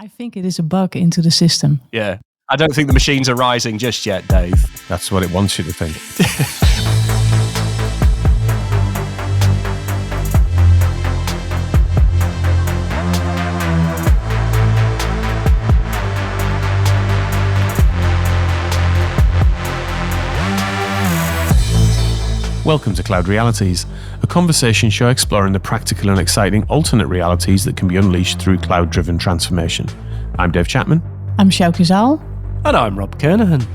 I think it is a bug into the system. Yeah. I don't think the machines are rising just yet, Dave. That's what it wants you to think. Welcome to Cloud Realities, a conversation show exploring the practical and exciting alternate realities that can be unleashed through cloud-driven transformation. I'm Dave Chapman. I'm Sjoukje Rob. And I'm Rob Kernahan.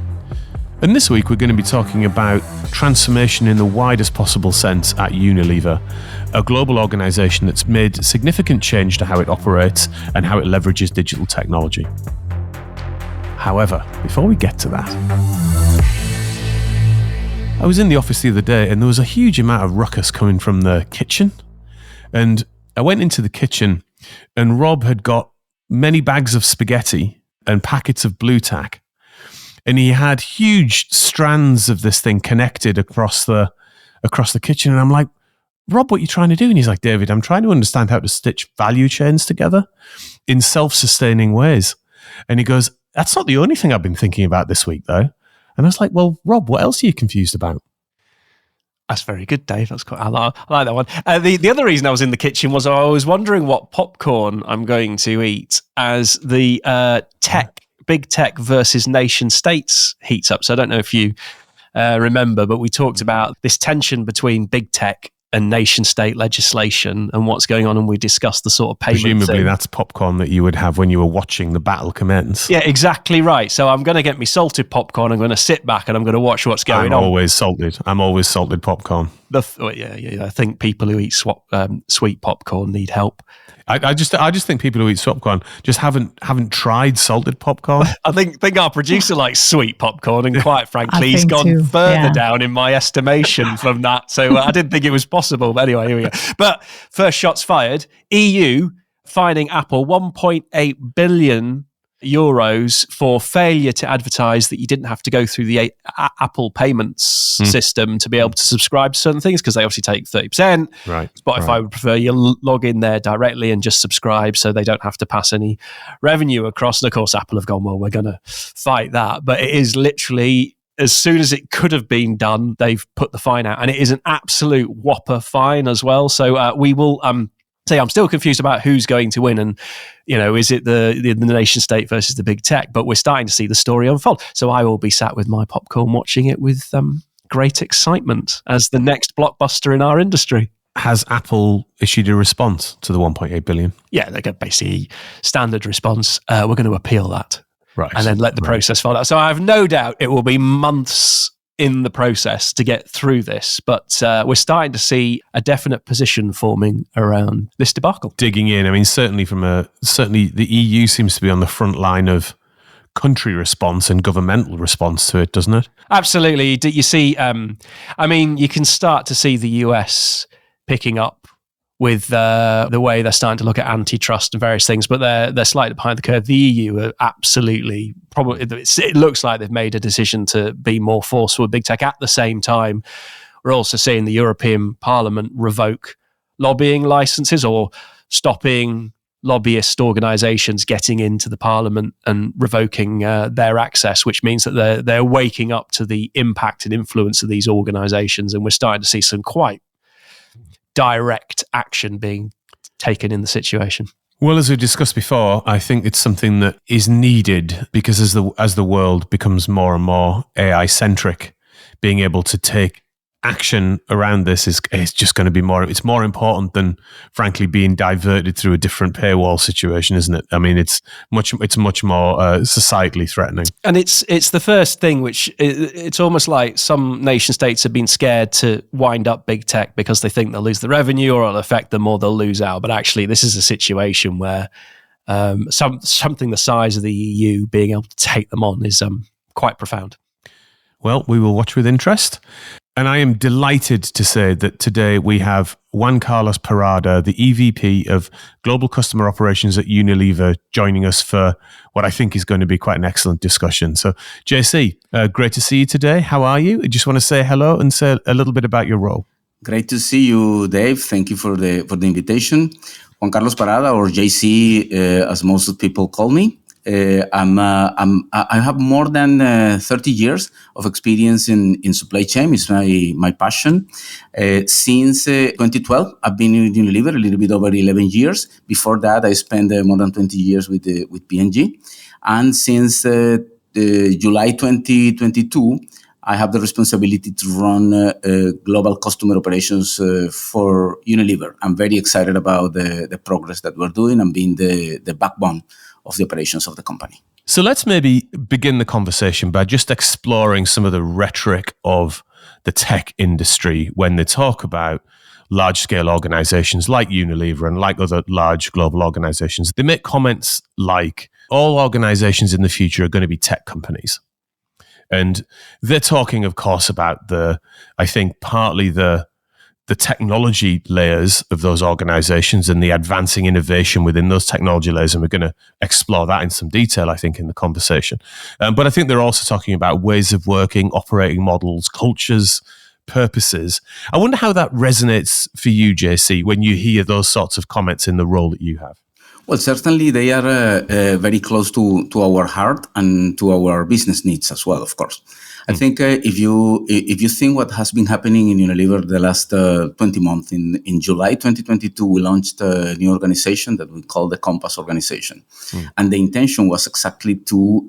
And this week we're going to be talking about transformation in the widest possible sense at Unilever, a global organisation that's made significant change to how it operates and how it leverages digital technology. However, before we get to that, I was in the office the other day and there was a huge amount of ruckus coming from the kitchen. And I went into the kitchen and Rob had got many bags of spaghetti and packets of blue tack. And he had huge strands of this thing connected across the kitchen. And I'm like, Rob, what are you trying to do? And he's like, David, I'm trying to understand how to stitch value chains together in self-sustaining ways. And he goes, that's not the only thing I've been thinking about this week, though. And I was like, well, Rob, what else are you confused about? That's very good, Dave. That's quite. I like that one. The other reason I was in the kitchen was I was wondering what popcorn I'm going to eat as the big tech versus nation states heats up. So I don't know if you remember, but we talked about this tension between big tech and nation state legislation and what's going on, and we discussed the sort of payment Presumably thing. That's popcorn that you would have when you were watching the battle commence. Yeah, exactly right. So I'm going to get me salted popcorn. I'm going to sit back and I'm going to watch what's going on. I'm always salted popcorn. I think people who eat sweet popcorn need help. I just think people who eat popcorn just haven't tried salted popcorn. I think our producer likes sweet popcorn, and quite frankly, he's gone further down in my estimation from that. So I didn't think it was possible. But anyway, here we go. But first shots fired. EU fining Apple 1.8 billion euros for failure to advertise that you didn't have to go through the Apple payments system to be able to subscribe to certain things, because they obviously take 30%. Right. Spotify would prefer you log in there directly and just subscribe so they don't have to pass any revenue across. And of course, Apple have gone, well, we're going to fight that. But it is literally, as soon as it could have been done, they've put the fine out. And it is an absolute whopper fine as well. So we will... I'm still confused about who's going to win, and is it the nation state versus the big tech? But we're starting to see the story unfold. So I will be sat with my popcorn watching it with great excitement as the next blockbuster in our industry. Has Apple issued a response to the 1.8 billion? Yeah, they got basically standard response. We're going to appeal that, right, and then let the process follow. So I have no doubt it will be months in the process to get through this, but we're starting to see a definite position forming around this debacle. Digging in, I mean, certainly the EU seems to be on the front line of country response and governmental response to it, doesn't it? Absolutely. You see, you can start to see the US picking up with the way they're starting to look at antitrust and various things, but they're slightly behind the curve. The EU are absolutely, probably, it looks like they've made a decision to be more forceful with big tech. At the same time, we're also seeing the European Parliament revoke lobbying licenses or stopping lobbyist organisations getting into the Parliament and revoking their access, which means that they're waking up to the impact and influence of these organisations, and we're starting to see some quite direct action being taken in the situation. Well, as we discussed before, I think it's something that is needed because as the world becomes more and more AI centric, being able to take action around this is just going to be more. It's more important than, frankly, being diverted through a different paywall situation, isn't it? I mean, it's much more societally threatening. And it's the first thing which it's almost like some nation states have been scared to wind up big tech because they think they'll lose the revenue or it'll affect them or they'll lose out. But actually, this is a situation where something the size of the EU being able to take them on is quite profound. Well, we will watch with interest. And I am delighted to say that today we have Juan Carlos Parada, the EVP of Global Customer Operations at Unilever, joining us for what I think is going to be quite an excellent discussion. So, JC, great to see you today. How are you? I just want to say hello and say a little bit about your role. Great to see you, Dave. Thank you for the invitation. Juan Carlos Parada, or JC, as most people call me. I have more than 30 years of experience in supply chain. It's my passion. Since 2012, I've been with Unilever a little bit over 11 years. Before that, I spent more than 20 years with P&G. And since July 2022, I have the responsibility to run global customer operations for Unilever. I'm very excited about the progress that we're doing and being the backbone of the operations of the company. So let's maybe begin the conversation by just exploring some of the rhetoric of the tech industry when they talk about large-scale organizations like Unilever and like other large global organizations. They make comments like, all organizations in the future are going to be tech companies. And they're talking, of course, about I think partly the technology layers of those organizations and the advancing innovation within those technology layers. And we're going to explore that in some detail, I think, in the conversation. But I think they're also talking about ways of working, operating models, cultures, purposes. I wonder how that resonates for you, JC, when you hear those sorts of comments in the role that you have. Well, certainly they are very close to our heart and to our business needs as well, of course. I think if you think what has been happening in Unilever the last 20 months, in July 2022, we launched a new organization that we call the Compass organization. And the intention was exactly to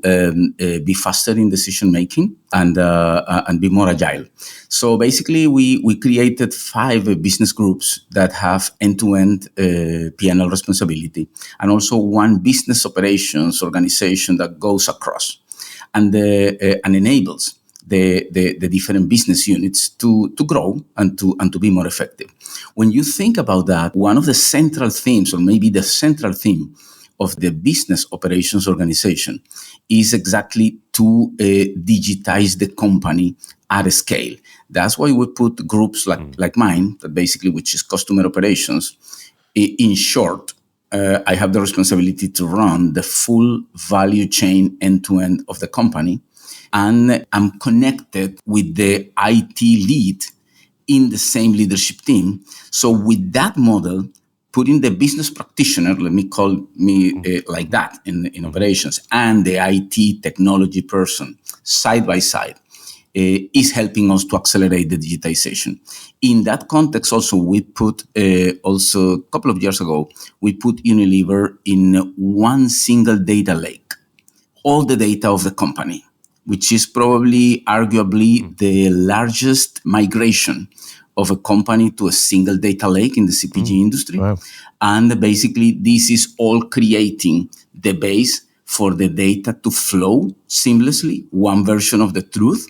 be faster in decision making and be more agile. So basically, we created 5 business groups that have end-to-end P&L responsibility, and also one business operations organization that goes across and enables the different business units to grow and to be more effective. When you think about that, one of the central themes, or maybe the central theme of the business operations organization, is exactly to digitize the company at a scale. That's why we put groups like mine, that basically, which is customer operations. In short, I have the responsibility to run the full value chain end-to-end of the company. And I'm connected with the IT lead in the same leadership team. So with that model, putting the business practitioner, let me call me like that in operations, and the IT technology person side by side, is helping us to accelerate the digitization. In that context, also, we put, also a couple of years ago, we put Unilever in one single data lake, all the data of the company, which is probably arguably the largest migration of a company to a single data lake in the CPG industry. Wow. And basically, this is all creating the base for the data to flow seamlessly, one version of the truth,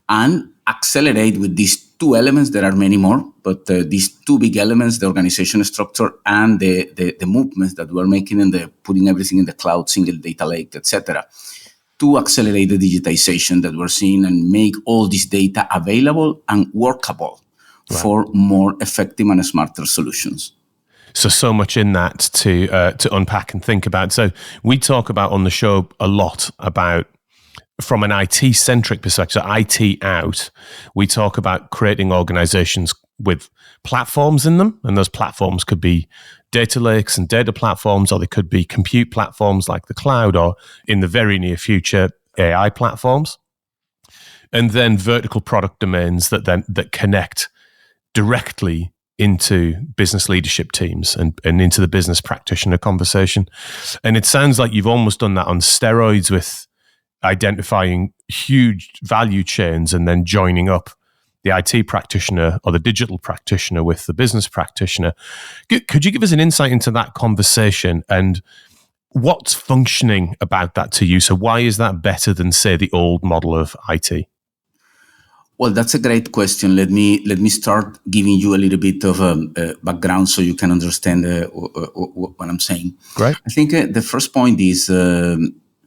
and accelerate with these 2 elements. There are many more, but these 2 big elements, the organization structure and the movements that we're making and putting everything in the cloud, single data lake, etc., to accelerate the digitization that we're seeing and make all this data available and workable for more effective and smarter solutions. So much in that to unpack and think about. So we talk about on the show a lot about, from an IT-centric perspective, IT out, we talk about creating organizations with platforms in them, and those platforms could be data lakes and data platforms, or they could be compute platforms like the cloud, or in the very near future, AI platforms. And then vertical product domains that connect directly into business leadership teams and into the business practitioner conversation. And it sounds like you've almost done that on steroids, with identifying huge value chains and then joining up the IT practitioner or the digital practitioner with the business practitioner. Could you give us an insight into that conversation and what's functioning about that to you? So why is that better than, say, the old model of IT? Well, that's a great question. Let me start giving you a little bit of a background so you can understand what I'm saying. Great. I think the first point is a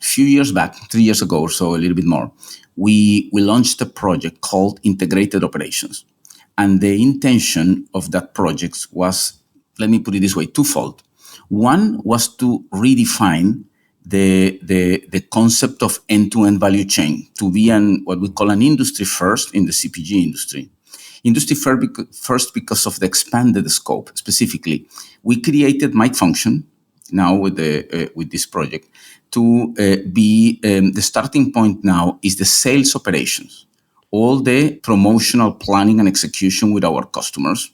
few years back, 3 years ago or so, a little bit more, we launched a project called Integrated Operations. And the intention of that project was, let me put it this way, twofold. One was to redefine the concept of end-to-end value chain, to be what we call an industry first in the CPG industry. Industry first because of the expanded scope. Specifically, we created Mike Function now with this project to be the starting point. Now is the sales operations, all the promotional planning and execution with our customers,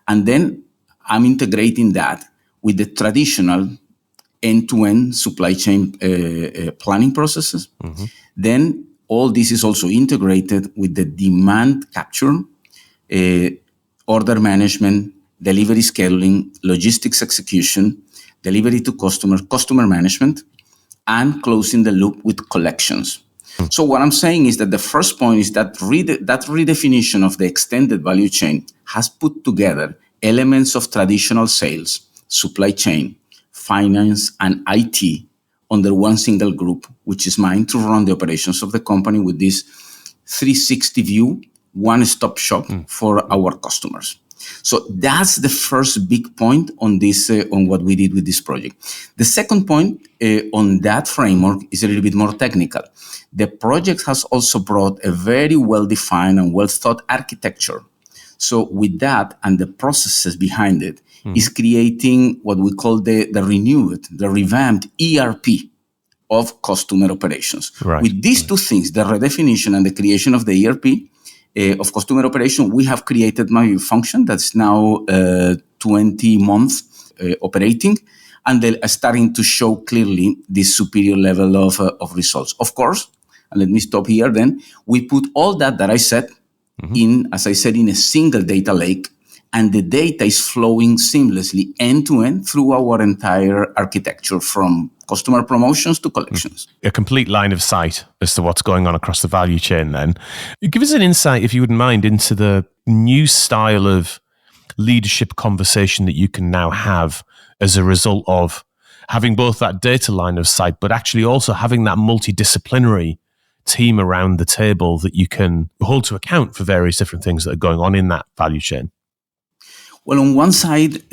and then I'm integrating that with the traditional end-to-end supply chain planning processes. Mm-hmm. Then all this is also integrated with the demand capture, order management, delivery scheduling, logistics execution, delivery to customer management, and closing the loop with collections. So what I'm saying is that the first point is that that redefinition of the extended value chain has put together elements of traditional sales, supply chain, finance, and IT under one single group, which is mine to run the operations of the company with this 360 view, one-stop shop for our customers. So that's the first big point on this, on what we did with this project. The second point on that framework is a little bit more technical. The project has also brought a very well-defined and well-thought architecture. So with that and the processes behind it is creating what we call the revamped ERP of customer operations. Right. With these two things, the redefinition and the creation of the ERP of customer operation, we have created my function that's now 20 months operating, and they're starting to show clearly this superior level of results. Of course, and let me stop here then, we put all that I said in, as I said, in a single data lake, and the data is flowing seamlessly end-to-end through our entire architecture from customer promotions to collections. A complete line of sight as to what's going on across the value chain then. Give us an insight, if you wouldn't mind, into the new style of leadership conversation that you can now have as a result of having both that data line of sight, but actually also having that multidisciplinary team around the table that you can hold to account for various different things that are going on in that value chain. Well, on one side,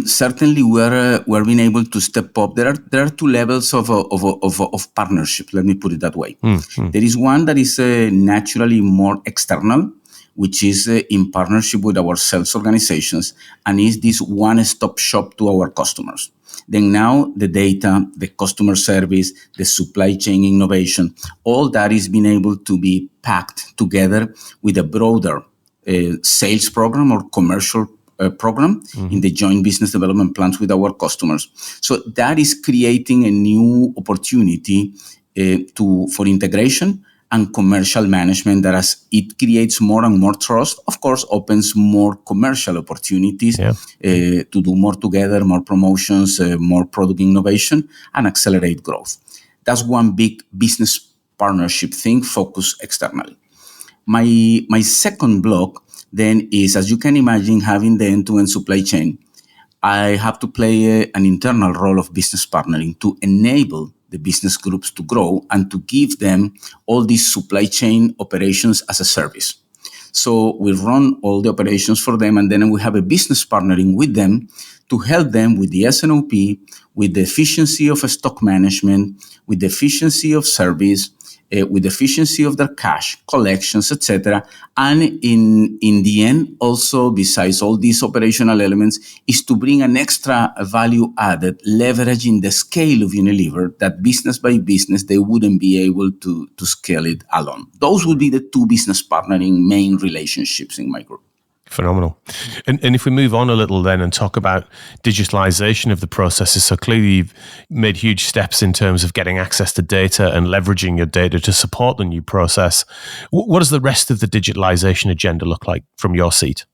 certainly we're being able to step up. There are two levels of partnership. Let me put it that way. There is one that is naturally more external, which is in partnership with our sales organizations, and is this one-stop shop to our customers. Then now the data, the customer service, the supply chain innovation, all that is being able to be packed together with a broader sales program or commercial program in the joint business development plans with our customers. So that is creating a new opportunity for integration and commercial management, that as it creates more and more trust, of course, opens more commercial opportunities to do more together, more promotions, more product innovation, and accelerate growth. That's one big business partnership thing, focused externally. My second block then is, as you can imagine, having the end-to-end supply chain, I have to play an internal role of business partnering to enable the business groups to grow and to give them all these supply chain operations as a service. So we run all the operations for them, and then we have a business partnering with them to help them with the S&OP, with the efficiency of stock management, with the efficiency of service, with the efficiency of their cash collections, etc. And in the end, also, besides all these operational elements, is to bring an extra value added, leveraging the scale of Unilever, that business by business, they wouldn't be able to scale it alone. Those would be the two business partnering main relationships in my group. Phenomenal. And if we move on a little then and talk about digitalization of the processes, so clearly you've made huge steps in terms of getting access to data and leveraging your data to support the new process. What does the rest of the digitalization agenda look like from your seat?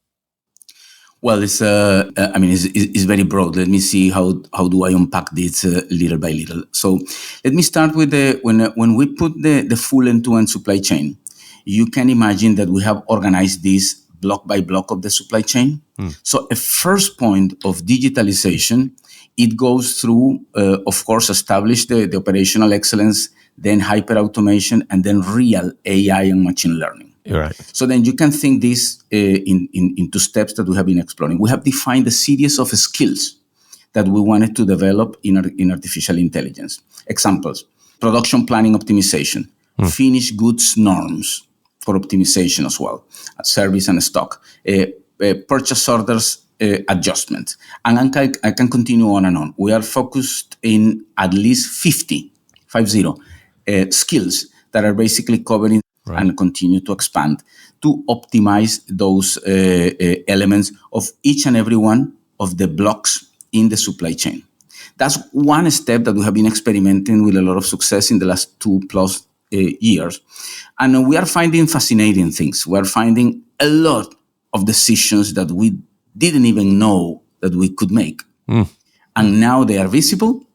Well, it's very broad. Let me see how do I unpack this little by little. So let me start with when we put the full end-to-end supply chain, you can imagine that we have organized this block by block of the supply chain. So a first point of digitalization, it goes through, of course, establish the operational excellence, then hyper automation, and then real AI and machine learning. Right. So then you can think this into steps that we have been exploring. We have defined a series of skills that we wanted to develop in artificial intelligence. Examples: production planning optimization, finished goods norms, for optimization as well, service and stock, purchase orders adjustment. And I can continue on and on. We are focused in at least 50 skills that are basically covering and continue to expand to optimize those elements of each and every one of the blocks in the supply chain. That's one step that we have been experimenting with a lot of success in the last 2+ years. And we are finding fascinating things. We are finding a lot of decisions that we didn't even know that we could make. And now they are visible,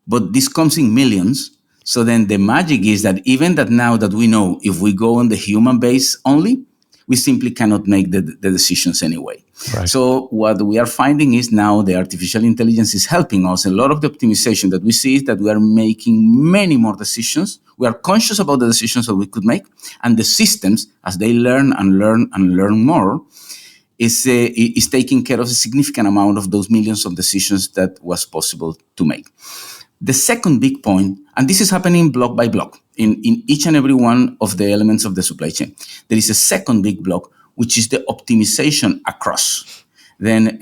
but this comes in millions. So then the magic is that even that now that we know, if we go on the human base only, we simply cannot make the decisions anyway. Right. So what we are finding is now the artificial intelligence is helping us. A lot of the optimization that we see is that we are making many more decisions. We are conscious about the decisions that we could make. And the systems, as they learn and learn and learn more, is taking care of a significant amount of those millions of decisions that was possible to make. The second big point, and this is happening block by block in each and every one of the elements of the supply chain, there is a second big block, which is the optimization across. Then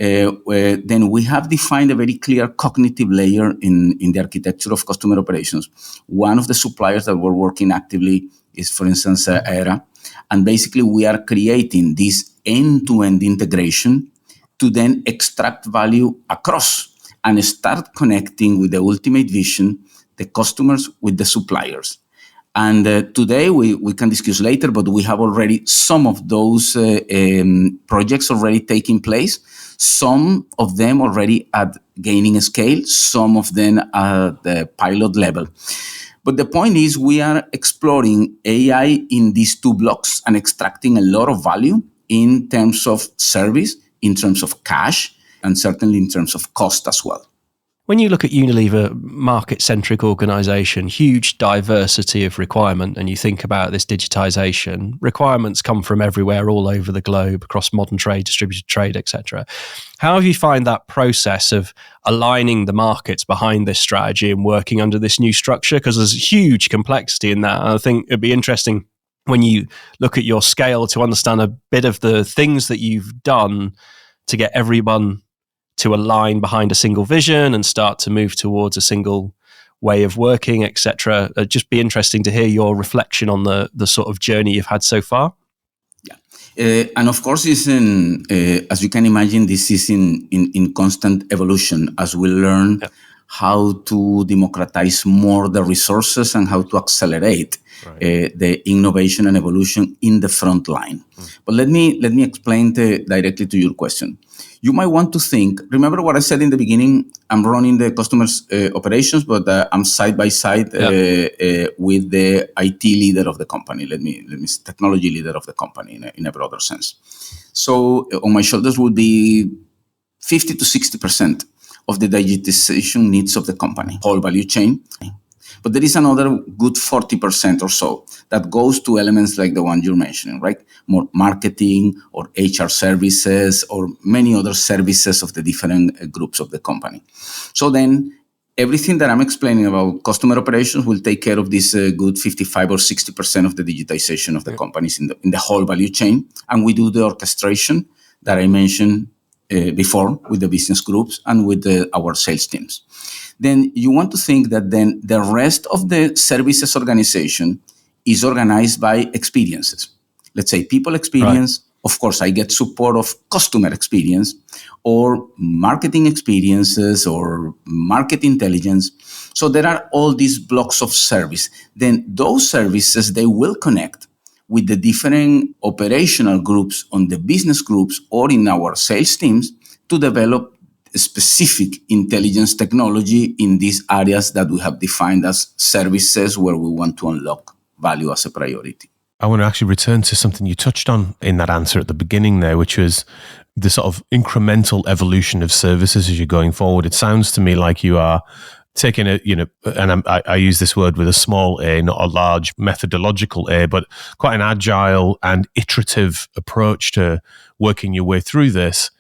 we have defined a very clear cognitive layer in the architecture of customer operations. One of the suppliers that we're working actively is, for instance, Aera. And basically, we are creating this end-to-end integration to then extract value across and start connecting with the ultimate vision, the customers with the suppliers. And today, we can discuss later, but we have already some of those projects already taking place. Some of them already at gaining scale, some of them at the pilot level. But the point is, we are exploring AI in these two blocks and extracting a lot of value in terms of service, in terms of cash, and certainly in terms of cost as well. When you look at Unilever, market-centric organisation, huge diversity of requirement, and you think about this digitisation, requirements come from everywhere, all over the globe, across modern trade, distributed trade, etc. How have you found that process of aligning the markets behind this strategy and working under this new structure? Because there's huge complexity in that. And I think it'd be interesting when you look at your scale to understand a bit of the things that you've done to get everyone to align behind a single vision and start to move towards a single way of working, etc. It'd just be interesting to hear your reflection on the sort of journey you've had so far. Yeah, and of course, as you can imagine, this is in constant evolution as we learn how to democratize more the resources and how to accelerate the innovation and evolution in the front line. But let me explain directly to your question. You might want to think, remember what I said in the beginning, I'm running the customer's operations, but I'm side by side with the IT leader of the company. Let me technology leader of the company in a broader sense. So on my shoulders would be 50 to 60% of the digitization needs of the company, whole value chain. But there is another good 40% or so that goes to elements like the one you're mentioning, right? More marketing or HR services or many other services of the different groups of the company. So then everything that I'm explaining about customer operations will take care of this good 55 or 60% of the digitization of the companies in the whole value chain. And we do the orchestration that I mentioned before with the business groups and with our sales teams. Then you want to think that then the rest of the services organization is organized by experiences. Let's say people experience. Right. Of course, I get support of customer experience or marketing experiences or market intelligence. So there are all these blocks of service. Then those services, they will connect with the different operational groups on the business groups or in our sales teams to develop specific intelligence technology in these areas that we have defined as services where we want to unlock value as a priority. I want to actually return to something you touched on in that answer at the beginning there, which was the sort of incremental evolution of services as you're going forward. It sounds to me like you are taking and I use this word with a small a, not a large methodological a, but quite an agile and iterative approach to working your way through this.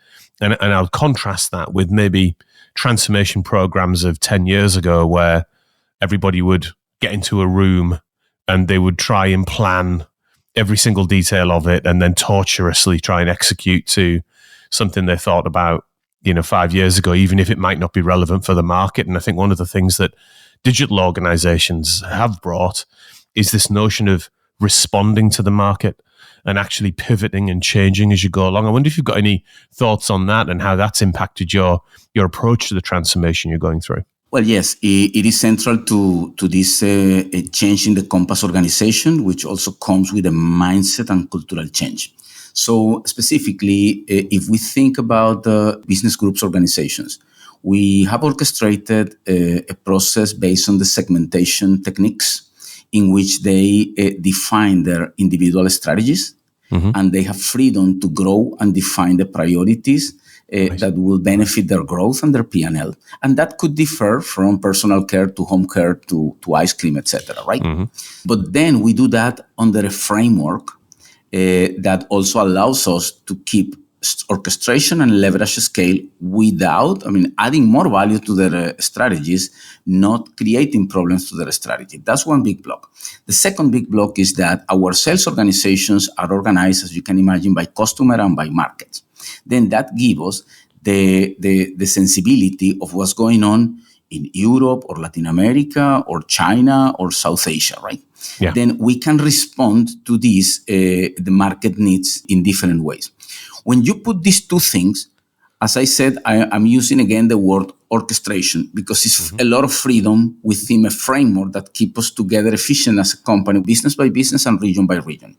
And I'll contrast that with maybe transformation programs of 10 years ago where everybody would get into a room and they would try and plan every single detail of it and then tortuously try and execute to something they thought about, 5 years ago, even if it might not be relevant for the market. And I think one of the things that digital organizations have brought is this notion of responding to the market and actually pivoting and changing as you go along. I wonder if you've got any thoughts on that and how that's impacted your approach to the transformation you're going through. Well, yes, it is central to this change in the Compass organization, which also comes with a mindset and cultural change. So specifically, if we think about the business groups organizations, we have orchestrated a process based on the segmentation techniques in which they define their individual strategies, and they have freedom to grow and define the priorities that will benefit their growth and their P&L. And that could differ from personal care to home care to ice cream, etc., right? But then we do that under a framework that also allows us to keep orchestration and leverage scale without, adding more value to their strategies, not creating problems to their strategy. That's one big block. The second big block is that our sales organizations are organized, as you can imagine, by customer and by markets. Then that gives us the sensibility of what's going on in Europe or Latin America or China or South Asia, right? Yeah. Then we can respond to these, the market needs in different ways. When you put these two things, as I said, I'm using again the word orchestration because it's a lot of freedom within a framework that keeps us together efficient as a company, business by business and region by region.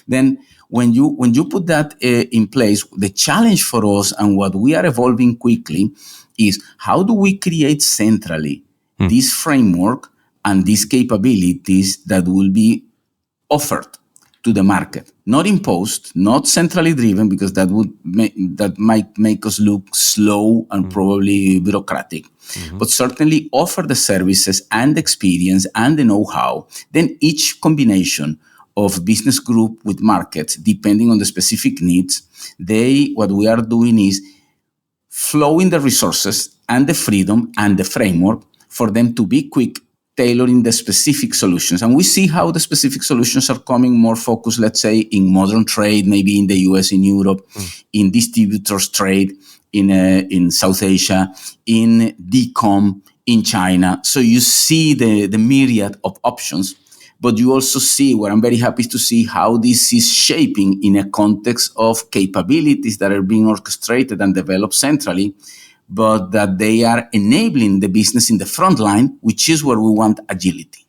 Then when you put that in place, the challenge for us and what we are evolving quickly is how do we create centrally this framework and these capabilities that will be offered to the market, not imposed, not centrally driven, because that might make us look slow and probably bureaucratic, but certainly offer the services and experience and the know-how. Then each combination of business group with markets, depending on the specific needs, what we are doing is flowing the resources and the freedom and the framework for them to be quick, tailoring the specific solutions. And we see how the specific solutions are coming more focused, let's say, in modern trade, maybe in the US, in Europe, in distributors trade, in South Asia, in DCOM, in China. So you see the myriad of options, but you also see, where I'm very happy to see how this is shaping in a context of capabilities that are being orchestrated and developed centrally, but that they are enabling the business in the front line, which is where we want agility.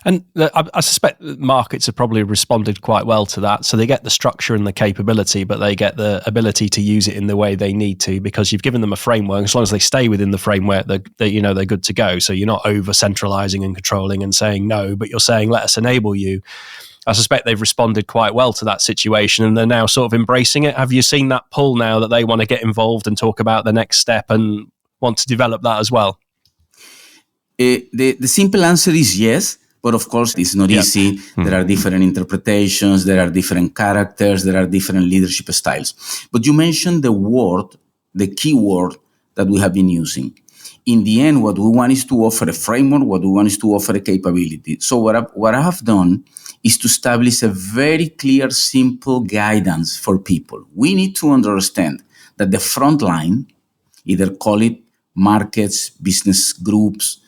And I suspect markets have probably responded quite well to that. So they get the structure and the capability, but they get the ability to use it in the way they need to, because you've given them a framework. As long as they stay within the framework, they're good to go. So you're not over centralizing and controlling and saying no, but you're saying, let us enable you. I suspect they've responded quite well to that situation and they're now sort of embracing it. Have you seen that pull now that they want to get involved and talk about the next step and want to develop that as well? The simple answer is yes, but of course it's not easy. There are different interpretations, there are different characters, there are different leadership styles. But you mentioned the key word that we have been using. In the end, what we want is to offer a framework, what we want is to offer a capability. So what I have done is to establish a very clear, simple guidance for people. We need to understand that the front line, either call it markets, business groups,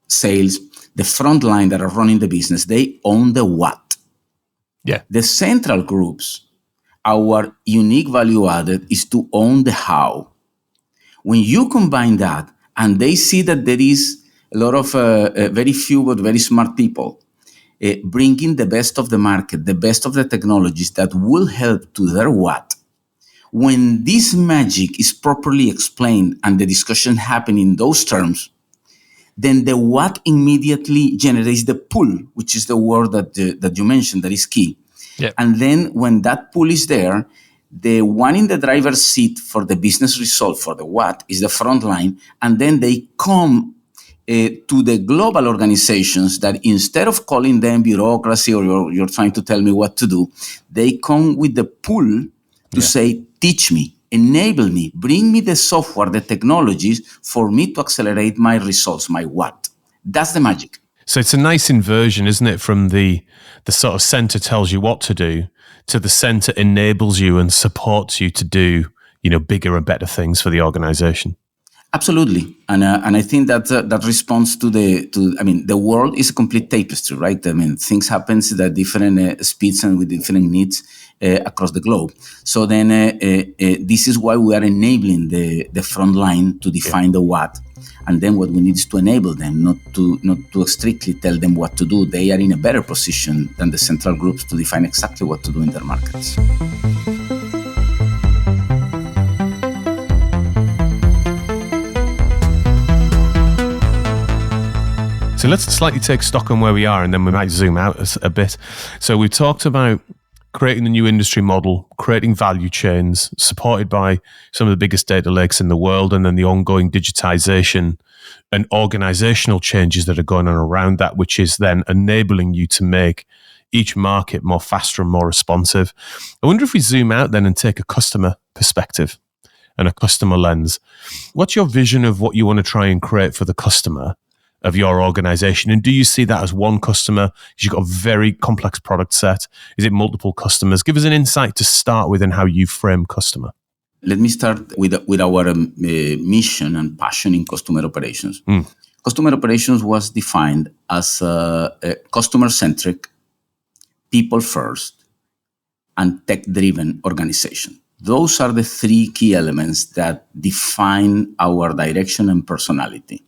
sales, the front line that are running the business, they own the what. Yeah. The central groups, our unique value added is to own the how. When you combine that and they see that there is a lot of very few but very smart people bringing the best of the market, the best of the technologies that will help to their what. When this magic is properly explained and the discussion happen in those terms, then the what immediately generates the pull, which is the word that you mentioned that is key. Yep. And then when that pull is there, the one in the driver's seat for the business result, for the what, is the front line. And then they come to the global organizations that instead of calling them bureaucracy or you're trying to tell me what to do, they come with the pull to say, teach me, enable me, bring me the software, the technologies for me to accelerate my results, my what. That's the magic. So it's a nice inversion, isn't it, from the sort of center tells you what to do to the center enables you and supports you to do, bigger and better things for the organization. Absolutely, and I think that that responds to the world is a complete tapestry, right? I mean, things happen at different speeds and with different needs across the globe. So then, this is why we are enabling the front line to define the what, and then what we need is to enable them, not to strictly tell them what to do. They are in a better position than the central groups to define exactly what to do in their markets. So let's slightly take stock on where we are, and then we might zoom out a bit. So we talked about creating the new industry model, creating value chains supported by some of the biggest data lakes in the world, and then the ongoing digitization and organizational changes that are going on around that, which is then enabling you to make each market more faster and more responsive. I wonder if we zoom out then and take a customer perspective and a customer lens. What's your vision of what you want to try and create for the customer of your organization? And do you see that as one customer? Because you've got a very complex product set. Is it multiple customers? Give us an insight to start with and how you frame customer. Let me start with our mission and passion in customer operations. Customer operations was defined as a customer-centric, people-first, and tech-driven organization. Those are the three key elements that define our direction and personality.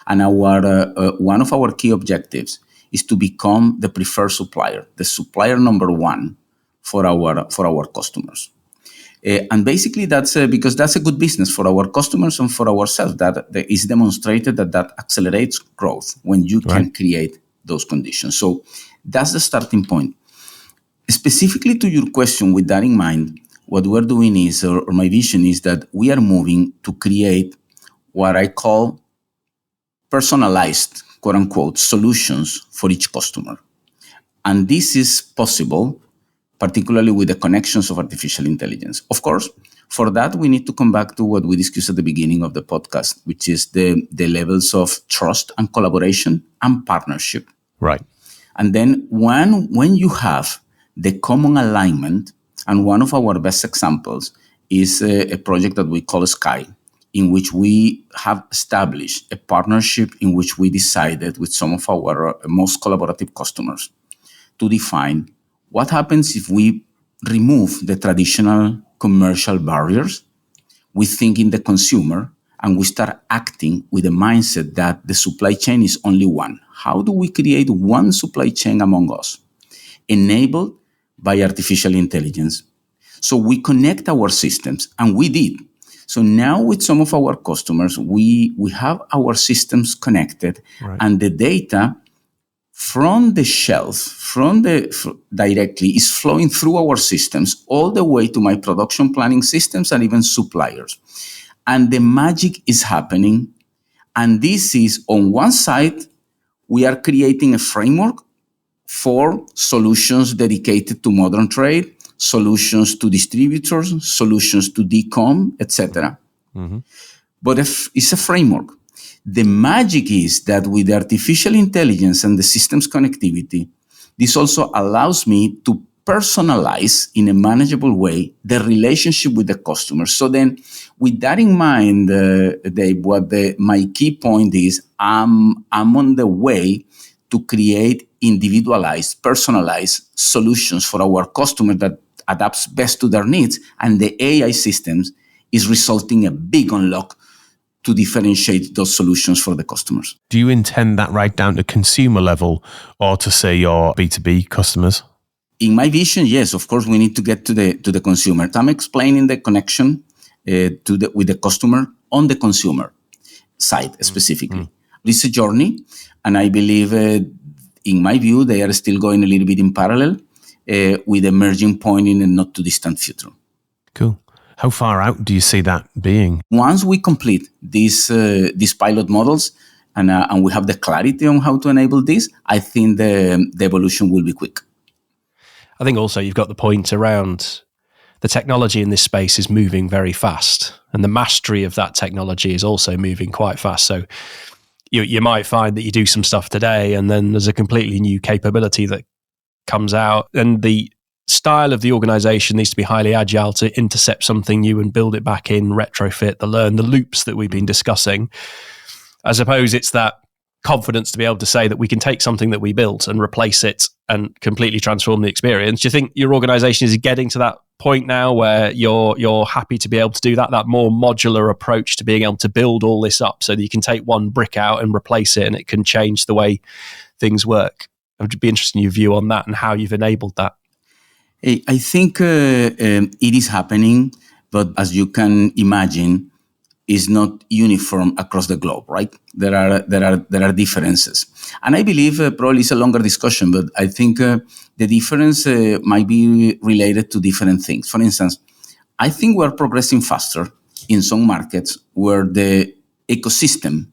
And one of our key objectives is to become the preferred supplier, the supplier number one for our customers. And basically, that's because that's a good business for our customers and for ourselves. That is demonstrated that accelerates growth when you can create those conditions. So that's the starting point. Specifically to your question, with that in mind, what we're doing is, or my vision is that we are moving to create what I call personalized, quote unquote, solutions for each customer. And this is possible, particularly with the connections of artificial intelligence. Of course, for that, we need to come back to what we discussed at the beginning of the podcast, which is the levels of trust and collaboration and partnership. Right. And then when you have the common alignment, and one of our best examples is a project that we call Sky, in which we have established a partnership in which we decided with some of our most collaborative customers to define what happens if we remove the traditional commercial barriers, we think in the consumer, and we start acting with a mindset that the supply chain is only one. How do we create one supply chain among us, enabled by artificial intelligence? So we connect our systems, and we did. So now with some of our customers, we have our systems connected, and the data from the shelf, directly is flowing through our systems all the way to my production planning systems and even suppliers. And the magic is happening. And this is, on one side, we are creating a framework for solutions dedicated to modern trade, solutions to distributors, solutions to DCOM, etc. But if it's a framework. The magic is that with artificial intelligence and the systems connectivity, this also allows me to personalize in a manageable way the relationship with the customer. So then, with that in mind, Dave, my key point is I'm on the way to create individualized, personalized solutions for our customer that adapts best to their needs, and the AI systems is resulting a big unlock to differentiate those solutions for the customers. Do you intend that right down to consumer level or to say your B2B customers? In my vision, yes, of course, we need to get to the consumer. I'm explaining the connection with the customer on the consumer side specifically. This is a journey, and I believe, in my view, they are still going a little bit in parallel with a merging point in a not too distant future. Cool. How far out do you see that being? Once we complete these pilot models and we have the clarity on how to enable this, I think the evolution will be quick. I think also you've got the point around the technology in this space is moving very fast, and the mastery of that technology is also moving quite fast. So, you might find that you do some stuff today and then there's a completely new capability that comes out, and the style of the organization needs to be highly agile to intercept something new and build it back in, retrofit, the loops that we've been discussing. I suppose it's that confidence to be able to say that we can take something that we built and replace it and completely transform the experience. Do you think your organization is getting to that point now where you're happy to be able to do that more modular approach to being able to build all this up so that you can take one brick out and replace it and it can change the way things work? I'd be interested in your view on that and how you've enabled that. I think it is happening, but as you can imagine, is not uniform across the globe, right? There are differences, and I believe probably it's a longer discussion, but I think the difference might be related to different things. For instance, I think we're progressing faster in some markets where the ecosystem,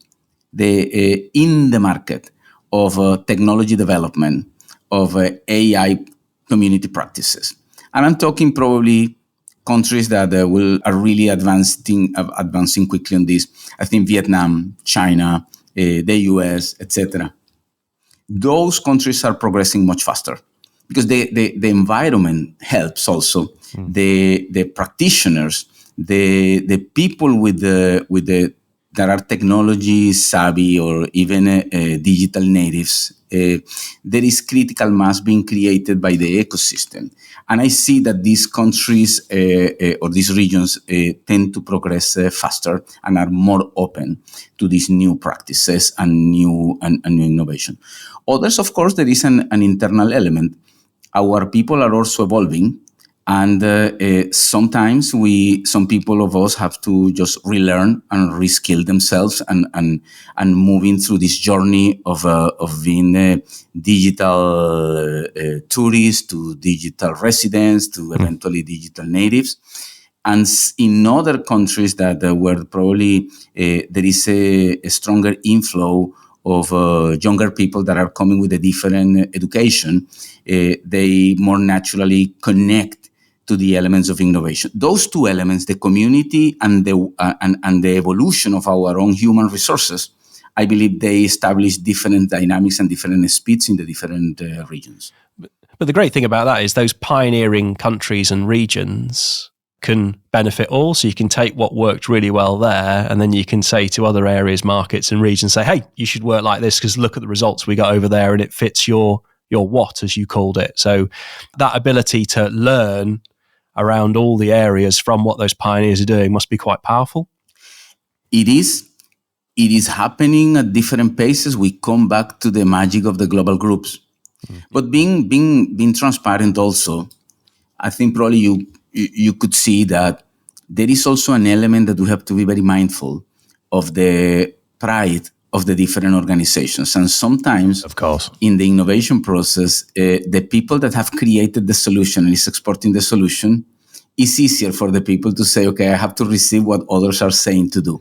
in the market of technology development, of AI community practices, and I'm talking probably countries that are really advancing quickly on this. I think Vietnam, China, the US, etc. Those countries are progressing much faster because the environment helps also. The practitioners, the people with the that are technology savvy or even digital natives. There is critical mass being created by the ecosystem. And I see that these countries or these regions tend to progress faster and are more open to these new practices and new innovation. Others, of course, there is an internal element. Our people are also evolving. And sometimes some people of us have to just relearn and reskill themselves and moving through this journey of being digital tourists to digital residents to eventually digital natives. And in other countries that where probably there is a stronger inflow of younger people that are coming with a different education, they more naturally connect to the elements of innovation. Those two elements, the community and the evolution of our own human resources, I believe they establish different dynamics and different speeds in the different regions. But the great thing about that is those pioneering countries and regions can benefit all. So you can take what worked really well there, and then you can say to other areas, markets and regions, say, hey, you should work like this because look at the results we got over there and it fits your what, as you called it. So that ability to learn around all the areas from what those pioneers are doing must be quite powerful. It is happening at different paces. We come back to the magic of the global groups. But being transparent also, I think probably you could see that there is also an element that we have to be very mindful of the pride of the different organizations. And sometimes, of course, in the innovation process, the people that have created the solution and is exporting the solution, it's easier for the people to say, okay, I have to receive what others are saying to do.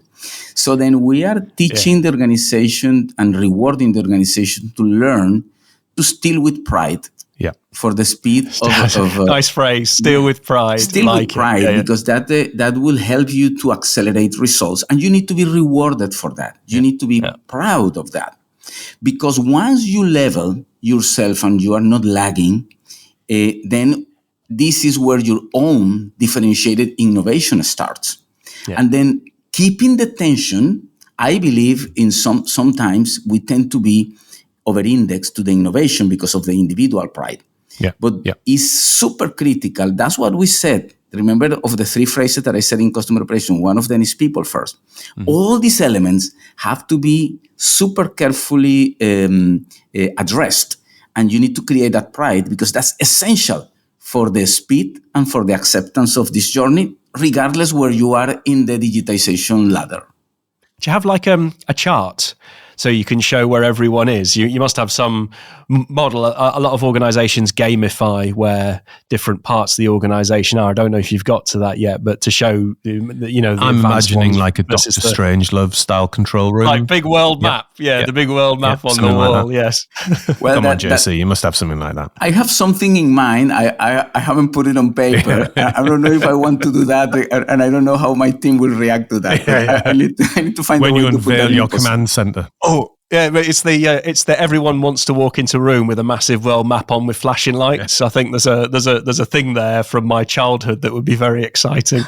So then we are teaching the organization and rewarding the organization to learn to steal with pride. Yeah. For the speed of nice phrase, still with pride. Still like with pride, because that will help you to accelerate results. And you need to be rewarded for that. You need to be proud of that. Because once you level yourself and you are not lagging, then this is where your own differentiated innovation starts. Yeah. And then keeping the tension, I believe in sometimes we tend to be over-indexed to the innovation because of the individual pride. Yeah. But it's super critical. That's what we said. Remember of the three phrases that I said in customer operation, one of them is people first. Mm-hmm. All these elements have to be super carefully addressed. And you need to create that pride because that's essential for the speed and for the acceptance of this journey, regardless where you are in the digitization ladder. Do you have like a chart so you can show where everyone is? You must have some model. A lot of organizations gamify where different parts of the organization are. I don't know if you've got to that yet, but to show, I'm imagining like a Doctor Strangelove style control room. Like big world map. Yeah, the big world map on the wall. Like yes. Well, come on, JC, you must have something like that. I have something in mind. I haven't put it on paper. I don't know if I want to do that, and I don't know how my team will react to that. I need to find when a way you to put that unveil your in command center. Oh, yeah, but it's the everyone wants to walk into a room with a massive world map on with flashing lights. Yeah. I think there's a thing there from my childhood that would be very exciting.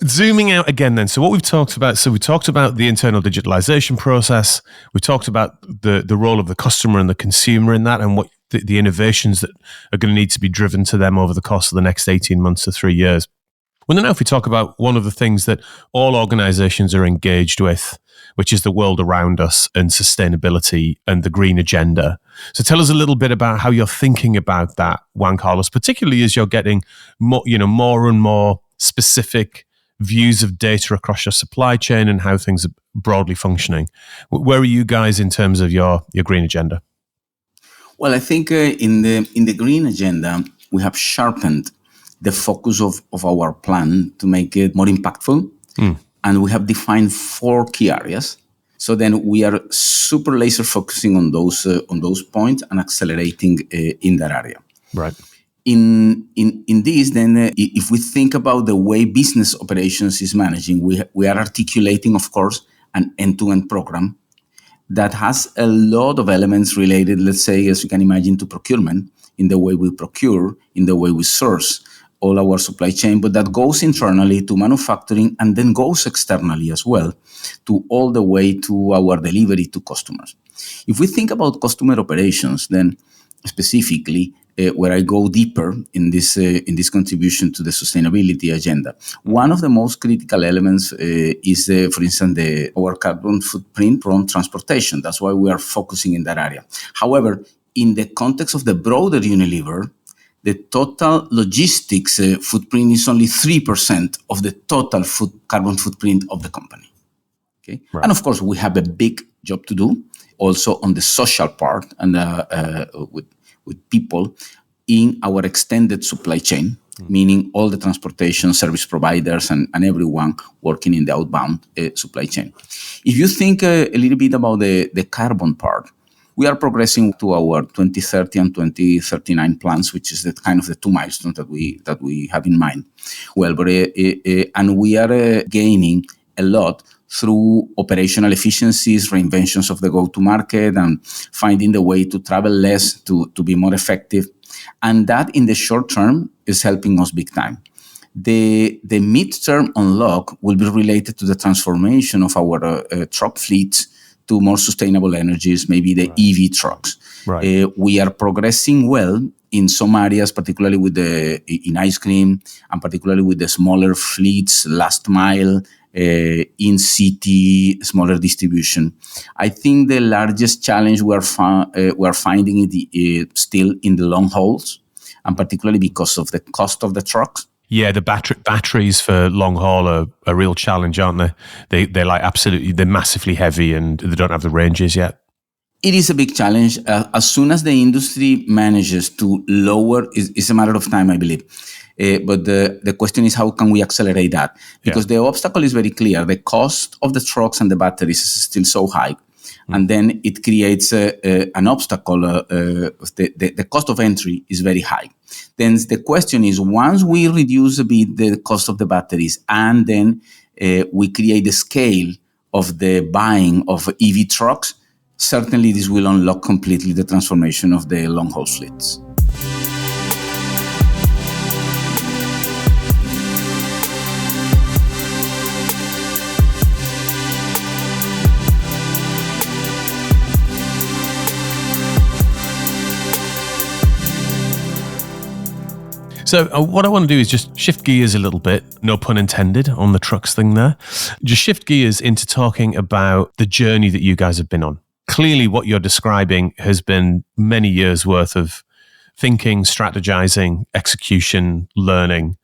Zooming out again then, so what we've talked about, we talked about the internal digitalisation process, we talked about the role of the customer and the consumer in that, and what the innovations that are going to need to be driven to them over the course of the next 18 months to 3 years. Well, now if we talk about one of the things that all organisations are engaged with, which is the world around us and sustainability and the green agenda. So tell us a little bit about how you're thinking about that, Juan Carlos, particularly as you're getting more and more specific views of data across your supply chain and how things are broadly functioning. Where are you guys in terms of your green agenda? Well, I think in the green agenda, we have sharpened the focus of our plan to make it more impactful. And we have defined 4 key areas. So then we are super laser focusing on those points and accelerating in that area. Right. In this, then, if we think about the way business operations is managing, we are articulating, of course, an end-to-end program that has a lot of elements related, let's say, as you can imagine, to procurement, in the way we procure, in the way we source all our supply chain, but that goes internally to manufacturing and then goes externally as well, to all the way to our delivery to customers. If we think about customer operations, then specifically, where I go deeper in this contribution to the sustainability agenda. One of the most critical elements is, for instance, our carbon footprint from transportation. That's why we are focusing in that area. However, in the context of the broader Unilever, the total logistics footprint is only 3% of the total carbon footprint of the company. Okay, right. And of course, we have a big job to do also on the social part and with people in our extended supply chain, meaning all the transportation service providers and everyone working in the outbound supply chain. If you think a little bit about the carbon part, we are progressing to our 2030 and 2039 plans, which is the kind of the 2 milestones that we have in mind. Well, but and we are gaining a lot through operational efficiencies, reinventions of the go-to-market, and finding the way to travel less to be more effective. And that, in the short term, is helping us big time. The mid-term unlock will be related to the transformation of our truck fleets to more sustainable energies, maybe the EV trucks. Right. We are progressing well in some areas, particularly in ice cream, and particularly with the smaller fleets, last mile, in city, smaller distribution. I think the largest challenge we are finding still in the long hauls, and particularly because of the cost of the trucks. Yeah, the batteries for long haul are a real challenge, aren't they? They're like they're massively heavy and they don't have the ranges yet. It is a big challenge. As soon as the industry manages to lower, it's a matter of time, I believe. But the question is, how can we accelerate that? Because the obstacle is very clear. The cost of the trucks and the batteries is still so high. And then it creates an obstacle. The cost of entry is very high. Then the question is, once we reduce a bit the cost of the batteries and then we create the scale of the buying of EV trucks, certainly this will unlock completely the transformation of the long-haul fleets. So what I want to do is just shift gears a little bit, no pun intended on the trucks thing there. Just shift gears into talking about the journey that you guys have been on. Clearly what you're describing has been many years worth of thinking, strategizing, execution, learning.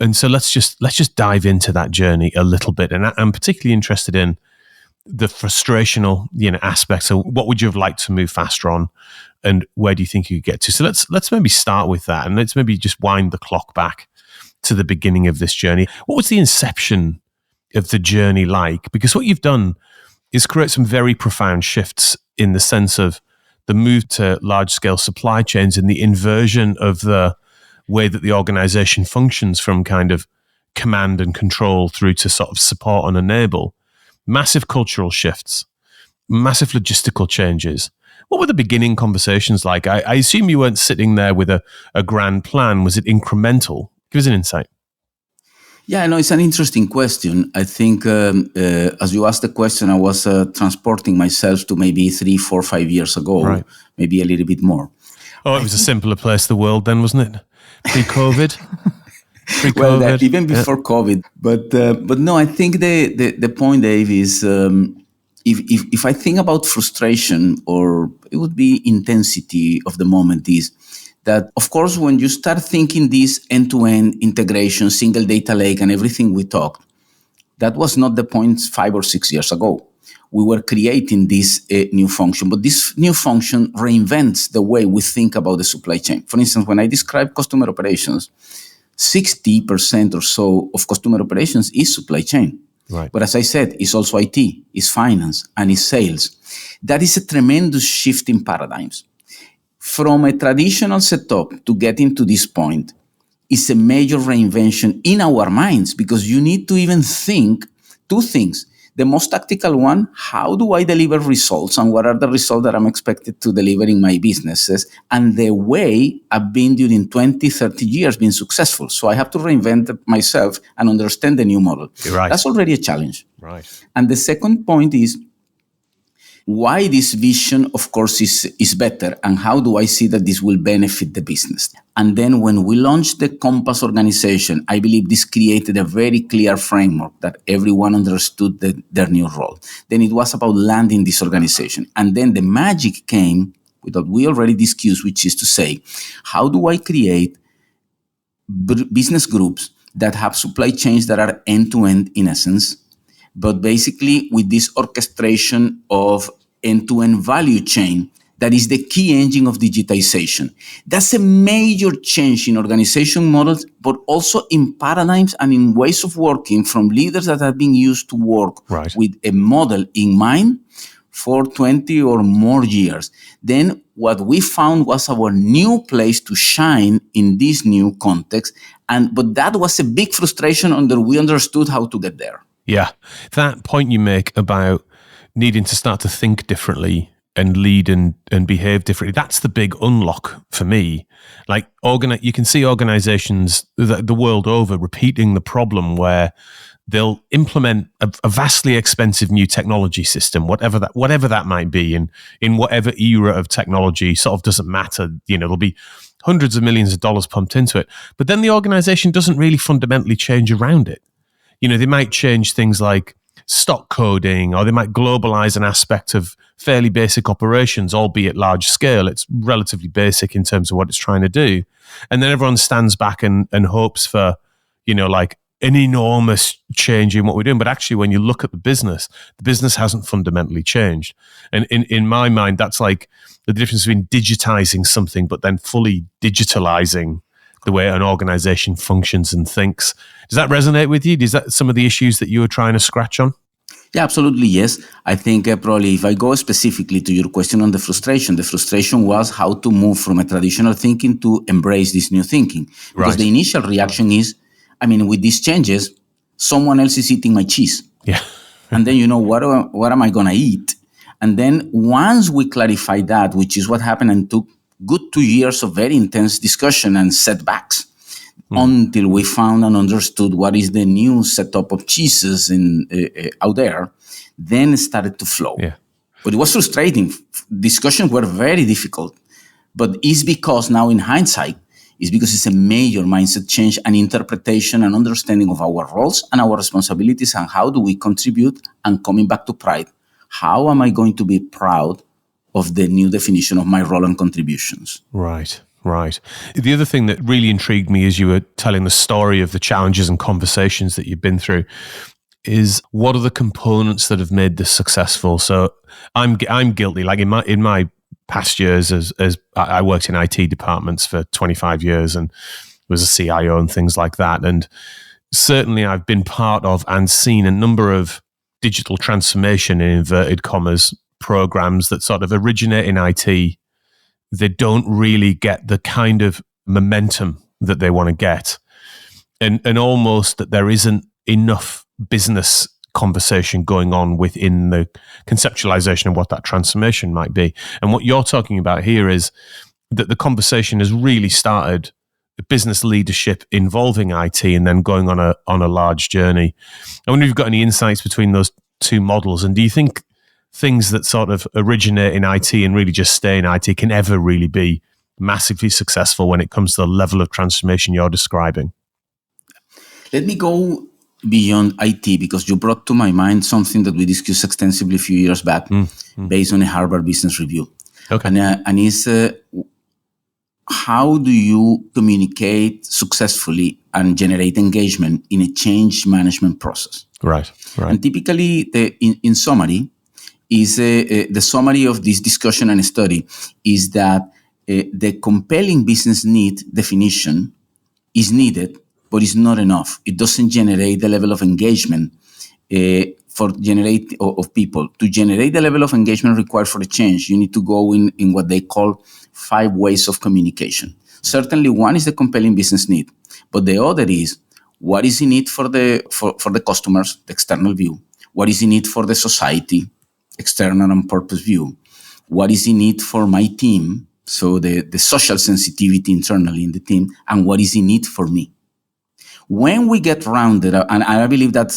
And so let's just dive into that journey a little bit. And I'm particularly interested in the frustrational, aspects. So what would you have liked to move faster on? And where do you think you could get to? So let's maybe start with that, and let's maybe just wind the clock back to the beginning of this journey. What was the inception of the journey like? Because what you've done is create some very profound shifts in the sense of the move to large-scale supply chains and the inversion of the way that the organization functions from kind of command and control through to sort of support and enable. massive cultural shifts, massive logistical changes. What were the beginning conversations like? I assume you weren't sitting there with a grand plan. Was it incremental? Give us an insight. Yeah, no, it's an interesting question. I think as you asked the question, I was transporting myself to maybe 3, 4, 5 years ago, Right. maybe a little bit more. Oh, it was a simpler place, the world then, wasn't it? Pre-COVID? Well, even before COVID. But no, I think the point, Dave, is if I think about frustration, or it would be intensity of the moment, is that, of course, when you start thinking this end-to-end integration, single data lake, and everything we talked, that was not the point 5 or 6 years ago. We were creating this new function, but this new function reinvents the way we think about the supply chain. For instance, when I describe customer operations, 60% or so of customer operations is supply chain. Right. But as I said, it's also IT, it's finance, and it's sales. That is a tremendous shift in paradigms. From a traditional setup to getting to this point is a major reinvention in our minds, because you need to even think two things. The most tactical one, how do I deliver results, and what are the results that I'm expected to deliver in my businesses, and the way I've been during 20, 30 years being successful. So I have to reinvent myself and understand the new model. Right. That's already a challenge. Right. And the second point is why this vision, of course, is better, and how do I see that this will benefit the business. And then when we launched the Compass organization, I believe this created a very clear framework that everyone understood their new role. Then it was about landing this organization. And then the magic came with what we already discussed, which is to say, how do I create business groups that have supply chains that are end-to-end in essence, but basically with this orchestration of end-to-end value chain that is the key engine of digitization. That's a major change in organization models, but also in paradigms and in ways of working from leaders that have been used to work Right. with a model in mind for 20 or more years. Then what we found was our new place to shine in this new context. But that was a big frustration until we understood how to get there. Yeah. That point you make about needing to start to think differently and lead and behave differently, that's the big unlock for me. Like, you can see organizations the world over repeating the problem where they'll implement a vastly expensive new technology system, whatever that might be, in whatever era of technology, sort of doesn't matter. There'll be hundreds of millions of dollars pumped into it, but then the organization doesn't really fundamentally change around it. They might change things like stock coding, or they might globalize an aspect of fairly basic operations, albeit large scale. It's relatively basic in terms of what it's trying to do. And then everyone stands back and hopes for, like an enormous change in what we're doing. But actually, when you look at the business hasn't fundamentally changed. And in my mind, that's like the difference between digitizing something, but then fully digitalizing the way an organization functions and thinks. Does that resonate with you? Is that some of the issues that you were trying to scratch on? Yeah, absolutely, yes. I think probably if I go specifically to your question on the frustration was how to move from a traditional thinking to embrace this new thinking. Because Right. the initial reaction is, with these changes, someone else is eating my cheese. Yeah. And then, what am I going to eat? And then once we clarify that, which is what happened, and took good 2 years of very intense discussion and setbacks until we found and understood what is the new setup of cheeses out there, then it started to flow. Yeah. But it was frustrating. Discussions were very difficult. But it's because now in hindsight, it's because it's a major mindset change and interpretation and understanding of our roles and our responsibilities, and how do we contribute, and coming back to pride. How am I going to be proud of the new definition of my role and contributions? Right. The other thing that really intrigued me as you were telling the story of the challenges and conversations that you've been through is, what are the components that have made this successful? So I'm guilty. Like in my past years, as I worked in IT departments for 25 years and was a CIO and things like that. And certainly I've been part of and seen a number of digital transformation, in inverted commas, programs that sort of originate in IT. They don't really get the kind of momentum that they want to get. And almost that there isn't enough business conversation going on within the conceptualization of what that transformation might be. And what you're talking about here is that the conversation has really started business leadership involving IT and then going on a large journey. I wonder if you've got any insights between those two models, and do you think things that sort of originate in IT and really just stay in IT can ever really be massively successful when it comes to the level of transformation you're describing? Let me go beyond IT, because you brought to my mind something that we discussed extensively a few years back based on a Harvard Business Review. Okay. And it's how do you communicate successfully and generate engagement in a change management process? Right. And typically, in summary, is the summary of this discussion and study is that the compelling business need definition is needed, but it's not enough. It doesn't generate the level of engagement of people. To generate the level of engagement required for a change, you need to go in what they call 5 ways of communication. Certainly, one is the compelling business need, but the other is what is in it for the customers, the external view. What is in it for the society, external and purpose view. What is in it for my team, so the social sensitivity internally in the team, and what is in it for me. When we get rounded up, and I believe that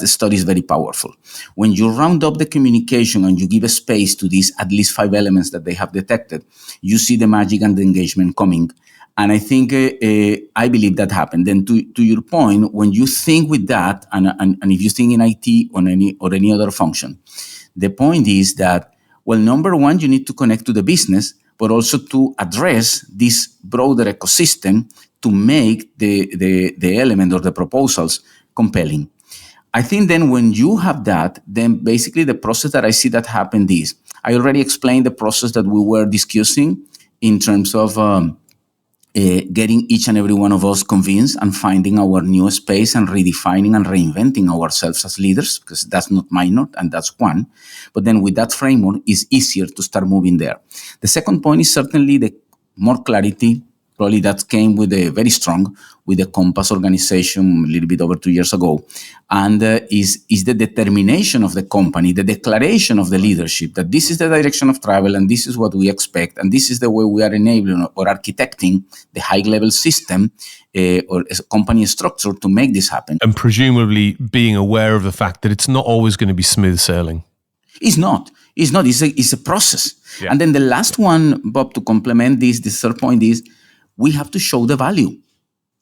study is very powerful, when you round up the communication and you give a space to these at least 5 elements that they have detected, you see the magic and the engagement coming. And I think, I believe that happened. Then to your point, when you think with that, and if you think in IT or any other function, the point is that, well, number one, you need to connect to the business, but also to address this broader ecosystem to make the element or the proposals compelling. I think then when you have that, then basically the process that I see that happened is, I already explained the process that we were discussing in terms of getting each and every one of us convinced and finding our new space and redefining and reinventing ourselves as leaders, because that's not minor, and that's one. But then with that framework, it's easier to start moving there. The second point is certainly the more clarity. Probably that came with the Compass organization a little bit over 2 years ago. And is the determination of the company, the declaration of the leadership that this is the direction of travel and this is what we expect and this is the way we are enabling or architecting the high-level system or a company structure to make this happen. And presumably being aware of the fact that it's not always going to be smooth sailing. It's not. It's a process. Yeah. And then the last one, Bob, to complement this, the third point is, we have to show the value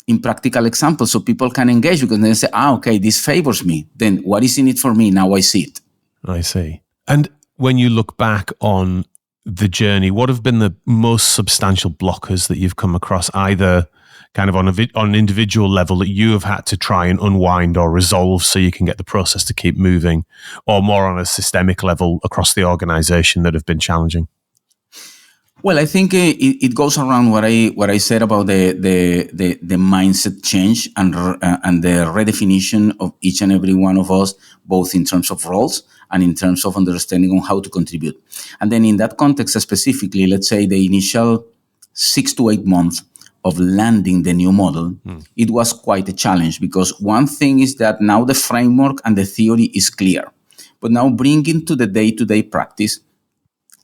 in practical examples so people can engage, because they say, okay, this favors me. Then what is in it for me? Now I see it. I see. And when you look back on the journey, what have been the most substantial blockers that you've come across, either kind of on an individual level that you have had to try and unwind or resolve so you can get the process to keep moving, or more on a systemic level across the organization that have been challenging? Well, I think it goes around what I said about the mindset change and the redefinition of each and every one of us, both in terms of roles and in terms of understanding on how to contribute. And then in that context specifically, let's say the initial 6 to 8 months of landing the new model, it was quite a challenge, because one thing is that now the framework and the theory is clear, but now bring into the day-to-day practice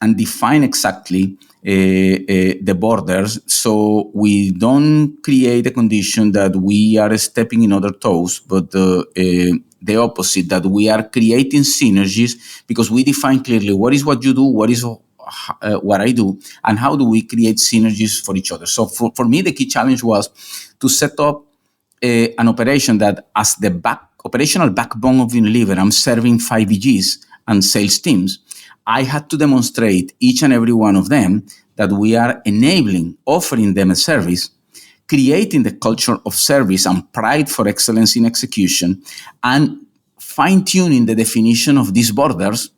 and define exactly the borders, so we don't create a condition that we are stepping in other toes, but the opposite, that we are creating synergies, because we define clearly what is what you do, what is what I do, and how do we create synergies for each other. So for me, the key challenge was to set up an operation that, as the operational backbone of Unilever, I'm serving 5 EGs and sales teams. I had to demonstrate each and every one of them that we are enabling, offering them a service, creating the culture of service and pride for excellence in execution, and fine-tuning the definition of these borders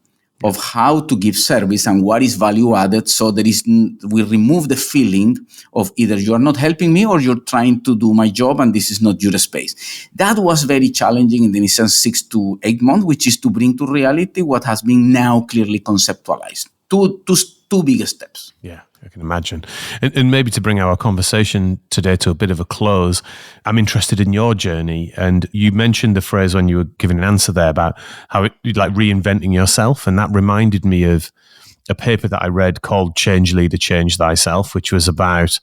of how to give service and what is value added, so we remove the feeling of either you are not helping me or you're trying to do my job and this is not your space. That was very challenging in the initial 6 to 8 months, which is to bring to reality what has been now clearly conceptualized. Two big steps. Yeah. I can imagine. And maybe to bring our conversation today to a bit of a close, I'm interested in your journey. And you mentioned the phrase when you were giving an answer there about how you'd like reinventing yourself. And that reminded me of a paper that I read called Change Leader, Change Thyself, which was about,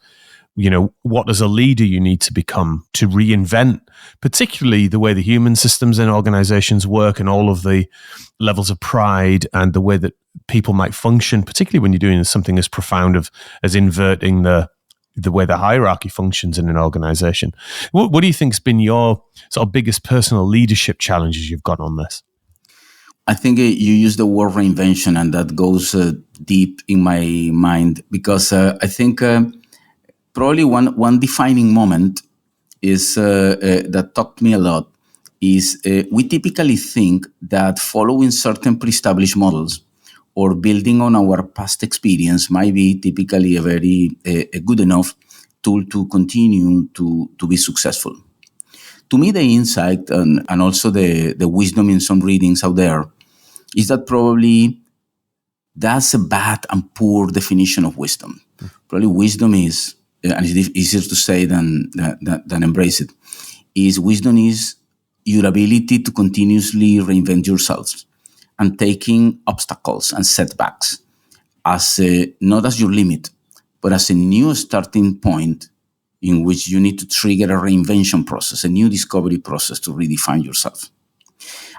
what as a leader you need to become to reinvent, particularly the way the human systems in organizations work and all of the levels of pride and the way that people might function, particularly when you're doing something as profound as inverting the way the hierarchy functions in an organization. What do you think's been your sort of biggest personal leadership challenges you've got on this? I think you use the word reinvention, and that goes deep in my mind, because I think probably one defining moment is that taught me a lot is we typically think that following certain pre-established models or building on our past experience might be typically a very a good enough tool to continue to be successful. To me, the insight and also the wisdom in some readings out there is that probably that's a bad and poor definition of wisdom. Probably wisdom is, and it's easier to say than embrace it, wisdom is your ability to continuously reinvent yourselves and taking obstacles and setbacks as not as your limit, but as a new starting point in which you need to trigger a reinvention process, a new discovery process to redefine yourself.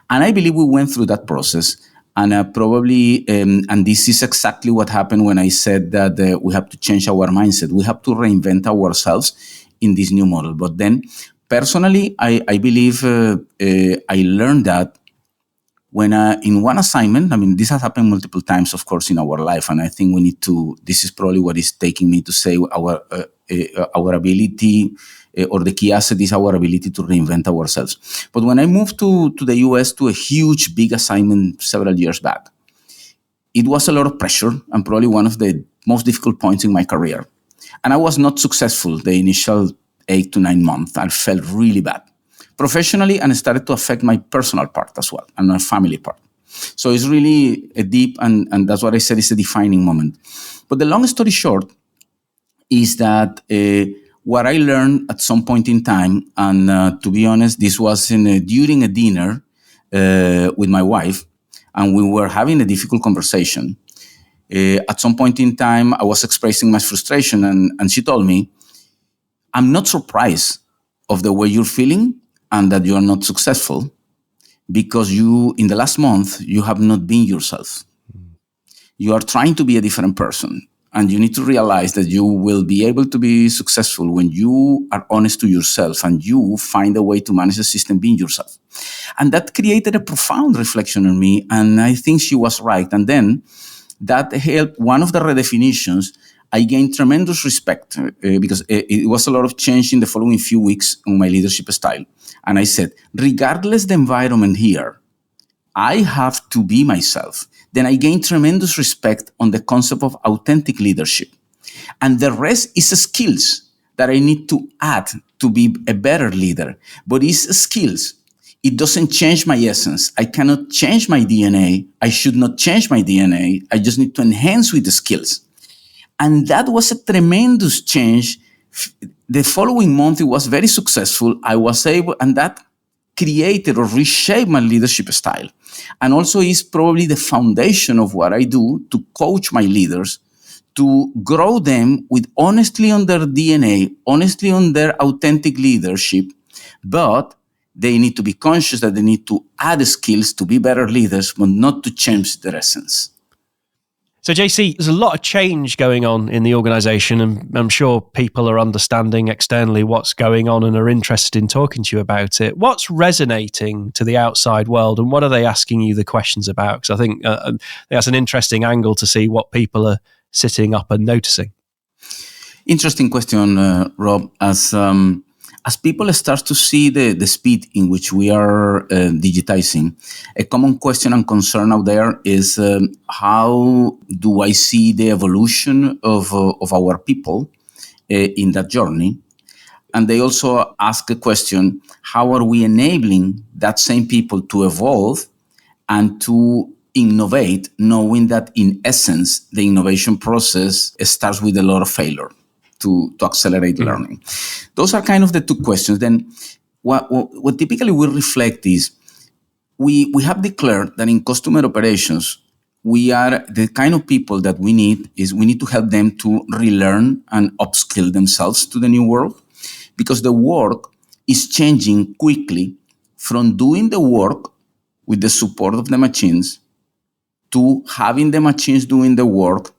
And I believe we went through that process, and probably, and this is exactly what happened when I said that we have to change our mindset. We have to reinvent ourselves in this new model. But then, personally, I believe I learned that when in one assignment, I mean, this has happened multiple times, of course, in our life, and I think we need to, this is probably what is taking me to say our ability, or the key asset is our ability to reinvent ourselves. But when I moved to the US to a huge, big assignment several years back, it was a lot of pressure and probably one of the most difficult points in my career. And I was not successful the initial 8 to 9 months. I felt really bad professionally, and it started to affect my personal part as well and my family part. So it's really a deep, and that's what I said is a defining moment. But the long story short is that what I learned at some point in time, and to be honest, this was during a dinner with my wife, and we were having a difficult conversation. At some point in time, I was expressing my frustration, and she told me, I'm not surprised of the way you're feeling and that you are not successful, because you, in the last month, you have not been yourself. You are trying to be a different person. And you need to realize that you will be able to be successful when you are honest to yourself and you find a way to manage the system being yourself. And that created a profound reflection on me. And I think she was right. And then that helped. One of the redefinitions, I gained tremendous respect because it was a lot of change in the following few weeks on my leadership style. And I said, regardless the environment here, I have to be myself. Then I gained tremendous respect on the concept of authentic leadership. And the rest is skills that I need to add to be a better leader. But it's skills. It doesn't change my essence. I cannot change my DNA. I should not change my DNA. I just need to enhance with the skills. And that was a tremendous change. The following month, it was very successful. I was able, and that created or reshaped my leadership style. And also is probably the foundation of what I do to coach my leaders, to grow them with honestly on their DNA, honestly on their authentic leadership, but they need to be conscious that they need to add skills to be better leaders, but not to change their essence. So, JC, there's a lot of change going on in the organization, and I'm sure people are understanding externally what's going on and are interested in talking to you about it. What's resonating to the outside world, and what are they asking you the questions about? Because I think that's an interesting angle to see what people are sitting up and noticing. Interesting question, Rob. As people start to see the speed in which we are digitizing, a common question and concern out there is how do I see the evolution of our people in that journey? And they also ask a question, how are we enabling that same people to evolve and to innovate, knowing that in essence, the innovation process starts with a lot of failure to accelerate learning. Those are kind of the two questions. Then what typically we reflect is we have declared that in customer operations, we are the kind of people that we need to help them to relearn and upskill themselves to the new world, because the work is changing quickly from doing the work with the support of the machines to having the machines doing the work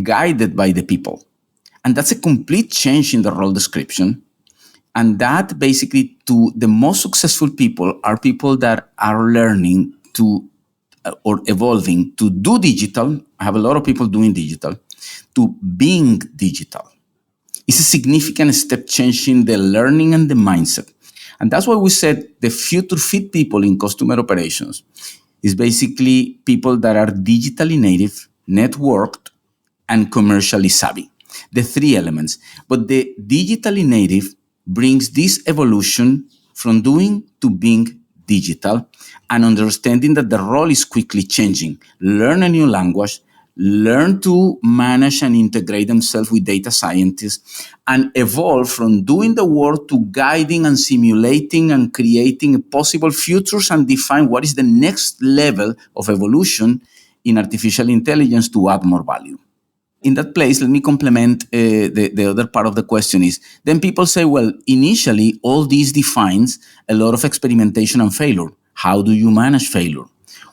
guided by the people. And that's a complete change in the role description. And that basically, to the most successful people are people that are learning to or evolving to do digital. I have a lot of people doing digital, to being digital. It's a significant step change in the learning and the mindset. And that's why we said the future fit people in customer operations is basically people that are digitally native, networked, and commercially savvy. The three elements. But the digitally native brings this evolution from doing to being digital and understanding that the role is quickly changing. Learn a new language, learn to manage and integrate themselves with data scientists, and evolve from doing the work to guiding and simulating and creating possible futures and define what is the next level of evolution in artificial intelligence to add more value. In that place, let me complement the other part of the question is, then people say, well, initially, all this defines a lot of experimentation and failure. How do you manage failure?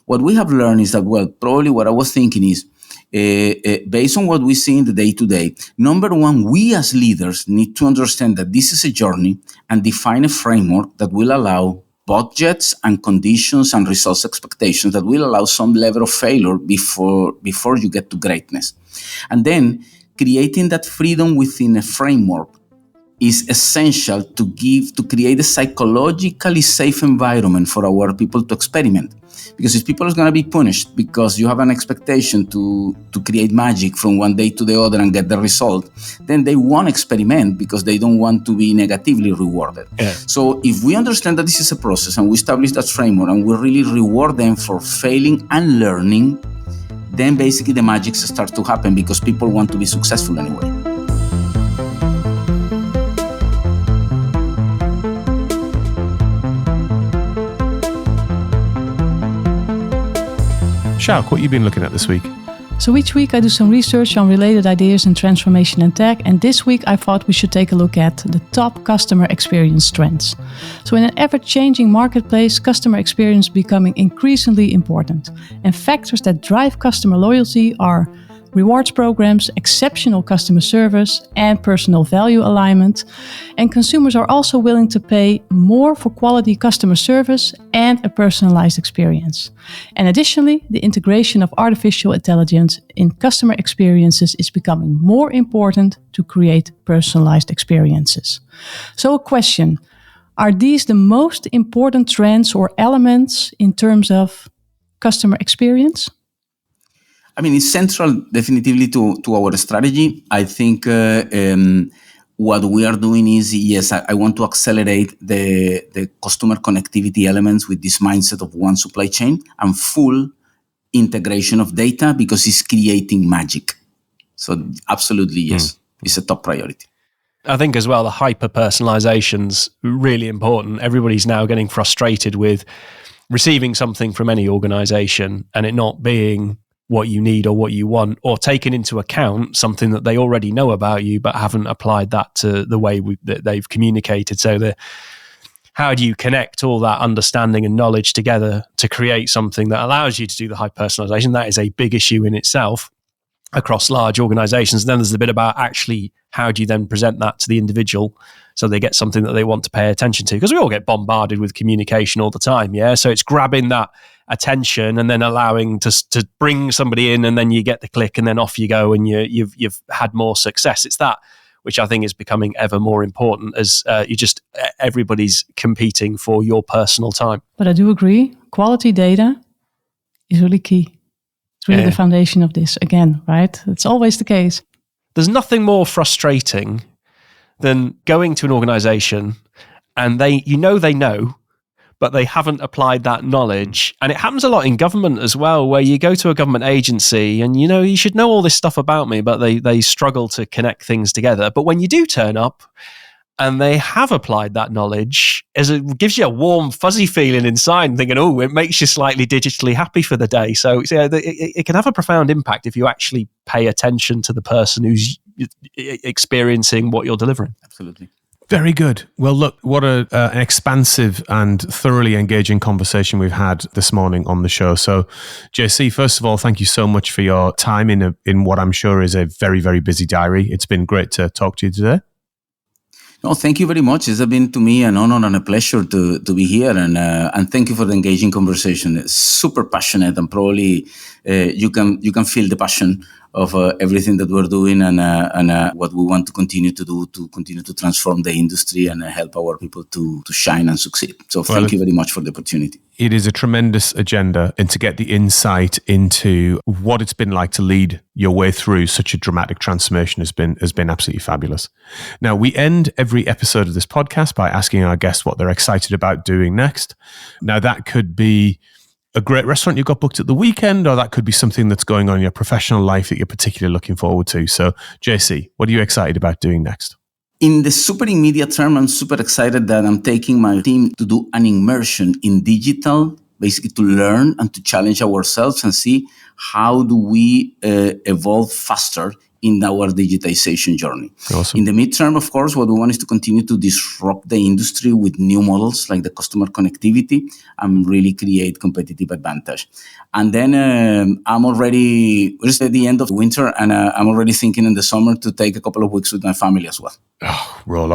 What we have learned is that, well, probably what I was thinking is, based on what we see in the day-to-day, number one, we as leaders need to understand that this is a journey and define a framework that will allow budgets and conditions and results expectations that will allow some level of failure before you get to greatness. And then creating that freedom within a framework is essential to create a psychologically safe environment for our people to experiment. Because if people are going to be punished because you have an expectation to create magic from one day to the other and get the result, then they won't experiment because they don't want to be negatively rewarded. Yeah. So if we understand that this is a process and we establish that framework and we really reward them for failing and learning, then basically the magic starts to happen because people want to be successful anyway. Sjoukje, what have you been looking at this week? So each week I do some research on related ideas in transformation and tech, and this week I thought we should take a look at the top customer experience trends. So in an ever-changing marketplace, customer experience is becoming increasingly important, and factors that drive customer loyalty are rewards programs, exceptional customer service, and personal value alignment. And consumers are also willing to pay more for quality customer service and a personalized experience. And additionally, the integration of artificial intelligence in customer experiences is becoming more important to create personalized experiences. So a question, are these the most important trends or elements in terms of customer experience? I mean, it's central definitively to our strategy. I think what we are doing is, yes, I want to accelerate the customer connectivity elements with this mindset of one supply chain and full integration of data because it's creating magic. So absolutely, yes, it's a top priority. I think as well, the hyper-personalization's really important. Everybody's now getting frustrated with receiving something from any organization and it not being what you need or what you want, or taking into account something that they already know about you but haven't applied that to the way that they've communicated. So how do you connect all that understanding and knowledge together to create something that allows you to do the high personalization? That is a big issue in itself across large organizations. And then there's a bit about actually how do you then present that to the individual so they get something that they want to pay attention to? Because we all get bombarded with communication all the time, yeah? So it's grabbing that attention and then allowing to bring somebody in, and then you get the click and then off you go and you've had more success. It's that which I think is becoming ever more important as everybody's competing for your personal time. But I do agree, quality data is really key. It's really the foundation of this again, right? It's always the case. There's nothing more frustrating than going to an organization and they know, but they haven't applied that knowledge. And it happens a lot in government as well, where you go to a government agency and, you should know all this stuff about me, but they struggle to connect things together. But when you do turn up and they have applied that knowledge, it gives you a warm, fuzzy feeling inside, thinking, oh, it makes you slightly digitally happy for the day. So it can have a profound impact if you actually pay attention to the person who's experiencing what you're delivering. Absolutely. Very good. Well, look, what an expansive and thoroughly engaging conversation we've had this morning on the show. So, JC, first of all, thank you so much for your time in what I'm sure is a very, very busy diary. It's been great to talk to you today. No, thank you very much. It's been to me an honor and a pleasure to be here, and thank you for the engaging conversation. It's super passionate, and probably you can feel the passion of everything that we're doing and what we want to continue to do to continue to transform the industry and help our people to shine and succeed. So thank you very much for the opportunity. It is a tremendous agenda, and to get the insight into what it's been like to lead your way through such a dramatic transformation has been absolutely fabulous. Now, we end every episode of this podcast by asking our guests what they're excited about doing next. Now, that could be a great restaurant you got booked at the weekend, or that could be something that's going on in your professional life that you're particularly looking forward to. So, JC, what are you excited about doing next? In the super immediate term, I'm super excited that I'm taking my team to do an immersion in digital, basically to learn and to challenge ourselves and see how do we evolve faster in our digitization journey. Awesome. In the midterm, of course, what we want is to continue to disrupt the industry with new models like the customer connectivity and really create competitive advantage. And then it's at the end of winter, and I'm already thinking in the summer to take a couple of weeks with my family as well. Oh, roll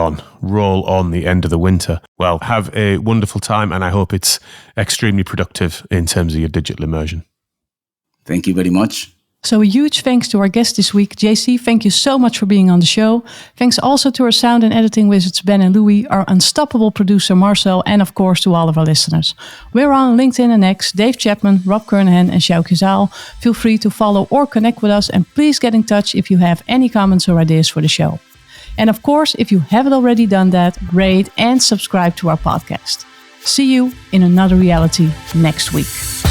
on the end of the winter. Well, have a wonderful time, and I hope it's extremely productive in terms of your digital immersion. Thank you very much. So a huge thanks to our guest this week, JC. Thank you so much for being on the show. Thanks also to our sound and editing wizards, Ben and Louis, our unstoppable producer, Marcel, and of course to all of our listeners. We're on LinkedIn and X, Dave Chapman, Rob Kernahan, and Sjoukje Rob. Feel free to follow or connect with us, and please get in touch if you have any comments or ideas for the show. And of course, if you haven't already done that, rate and subscribe to our podcast. See you in another reality next week.